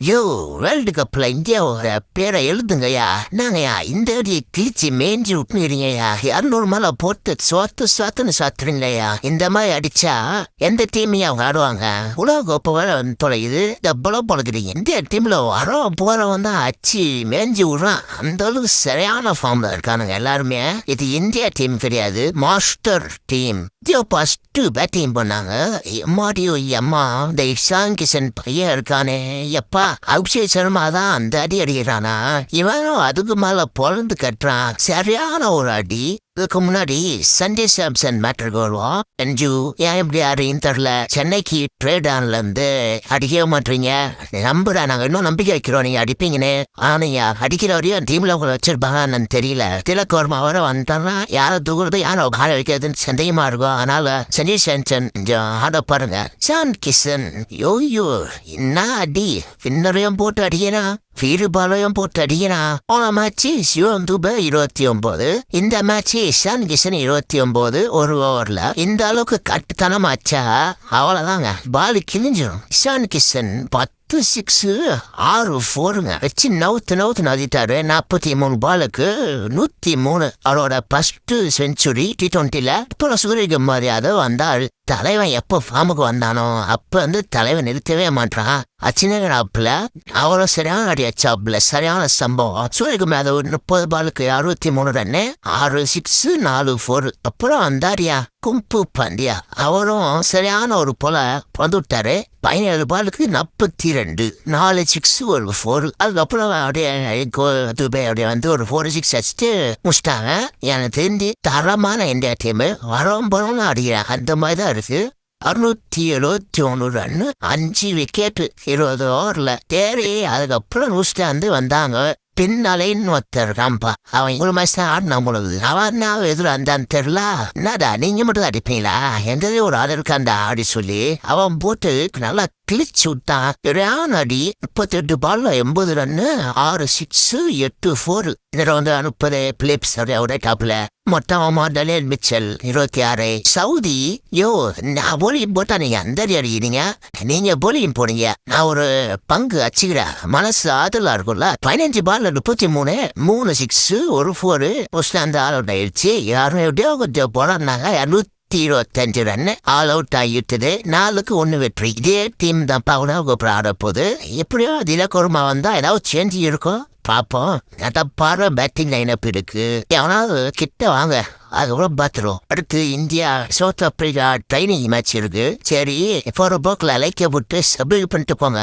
யோ, world கப்ல இந்தியாவோட பேரை எழுதுங்கய்யா. என்னங்கய்யா இந்த அடி கிழிச்சி மேஞ்சி விட்டுறீங்கய்யா. 200 மேல போட்டு சொத்துன்னு சாத்துறீங்கய்யா. இந்த மாதிரி அடிச்சா எந்த டீமையும் அவங்க ஆடுவாங்க? உலக கோப்பை வேற தொலையுது, டப்பளம் பழகுறீங்க. இந்தியா டீம்ல போறவன் தான் அச்சு மேஞ்சி விடுறான். அந்த அளவுக்கு சரியான ஃபார்ம்ல இருக்கானுங்க எல்லாருமே. இது இந்தியா டீம் கிடையாது, master team. India first batting பண்ணாங்க. எம்மாடியோ அம்மா, இந்த இஷான் கிஷன் பையன் இருக்கானே எப்பா, அபிஷேக் சர்மா தான் அந்த அடி அடிக்கிறானா. இவனும் அதுக்கு மேல பொழந்து கட்டுறான். சரியான ஒரு அடி. இதுக்கு முன்னாடி சண்டே சாம்சன் மேட்டருக்கு வருவோம். அஞ்சு ஏன் இப்படி யாரையும் தெரில, சென்னைக்கு ட்ரேட் ஆன்ல இருந்து அடிக்கவே மாட்டீங்க. நம்புறேன், நாங்க இன்னும் நம்பிக்கை வைக்கிறோம் நீங்க அடிப்பீங்கன்னு. ஆனையா அடிக்கிற வரையும் டீம்ல உங்களை வச்சிருப்பாங்கன்னு தெரியல. திலக் வர்மா வர வந்துட்டோம்னா யாரை தூக்குறது யாரை ஆட வைக்கிறதுன்னு சந்தேகமா இருக்கும். அதனால சண்டே சாம்சன் கொஞ்சம் ஆட பாருங்க. ஷான் கிஷன் யோயோ என்ன அடி, பின்னரையும் போட்டு அடிக்கிறான், வீறுபாளையம் போட்டு அடிக்கிறான். போன மேட்ச் சிவம் துபே 29, இந்த மேட்ச் இஷான் கிஷன் 29. ஒரு ஓவர்ல இந்த அளவுக்கு கட்டுத்தனமாச்சா அவ்வளவுதாங்க, பால் கிழிஞ்சிடும். இஷான் கிஷன் 10 6 6 4ங்க வச்சு நவுத்து நதிட்டாரு. 43 பாலுக்கு 103. அவரோட ஃபர்ஸ்ட் செஞ்சுரி T20ல. இப்போ சூரியகுமார் யாதவ் வந்தாள். தலைவன் எப்போ ஃபார்முக்கு வந்தானோ அப்ப வந்து தலைவன் நிறுத்தவே மாட்டான். அச்சினகராப்புல அவரும் சரியான அடி அச்சாப்புல, சரியான சம்பவம். சூரியகுமார் யாதவ் 30 பாலுக்கு 63 ரன்னு, 6 6 4 4. அப்புறம் வந்தாரியா கும்பு பாண்டியா, அவரும் சரியான ஒரு போல வந்துட்டாரு. 17 பாலுக்கு 42, 4 6 1 4. அதுக்கப்புறம் அப்படியே அப்படியே வந்து ஒரு 4 6 அடிச்சுட்டு முடிச்சிட்டாங்க. எனக்கு தெரிஞ்சு தரமான இந்தியா டீம் வரோம் அடிக்கிறாங்க. அந்த மாதிரி தான் இருக்கு. 671 ரன்னு, 5 விக்கெட் 20 ஓவர்ல தேரி. அதுக்கப்புறம் நியூசிலாந்து வந்தாங்க. பின்னாலேன்னு ஒருத்தர் ராம்பா, அவன் ஒரு மாதிரி ஆடினா பொழுது அவன் எதிர அந்தான்னு தெரியல. என்னடா நீங்க மட்டும் அடிப்பீங்களா, எங்கதே ஒரு ஆள் இருக்காண்டா ஆடி சொல்லி அவன் போட்டு நல்லா கிழிச்சு விட்டான். சரியான அடி. 38 பால்ல 80 ரன்னு, 6 6 8 4. இதுல வந்து 30 பிலிப்ஸ் அவருடைய டாப்ல. மொத்தமா டலேல் மிச்சல் 26. சவுதி யோ, நான் போலியும் போட்டா நீங்க அந்த அடிக்கிறீங்க, நீங்க போலியும் போனீங்க, நான் ஒரு பங்கு அச்சுக்கிறேன், மனசு ஆதலா இருக்கும்ல. 15 பால்ல 33, 3 6 1 4. அந்த ஆளோட ஆயிடுச்சு. யாரும் எப்படியோ கொஞ்சம் போறாங்க. 225 ரன்னு ஆல் அவுட் ஆகிட்டது. 4-1 வெற்றி. இதே டீம் தான் பாவனா கோபுரம் ஆட போகுது. எப்படியோ திலக் வர்மா வந்தா ஏதாவது சேஞ்ச் இருக்கும், பாப்போம். பாரு பேட்டிங் லைனப் இருக்கு, எவனாவது கிட்ட வாங்க, அதுக்கப்புறம் பாத்துரும். அடுத்து India south Africa training match இருக்கு. சரி, போற போக்கில் லைக்க போட்டு சப்ஸ்கிரைப் பண்ணிட்டு போங்க.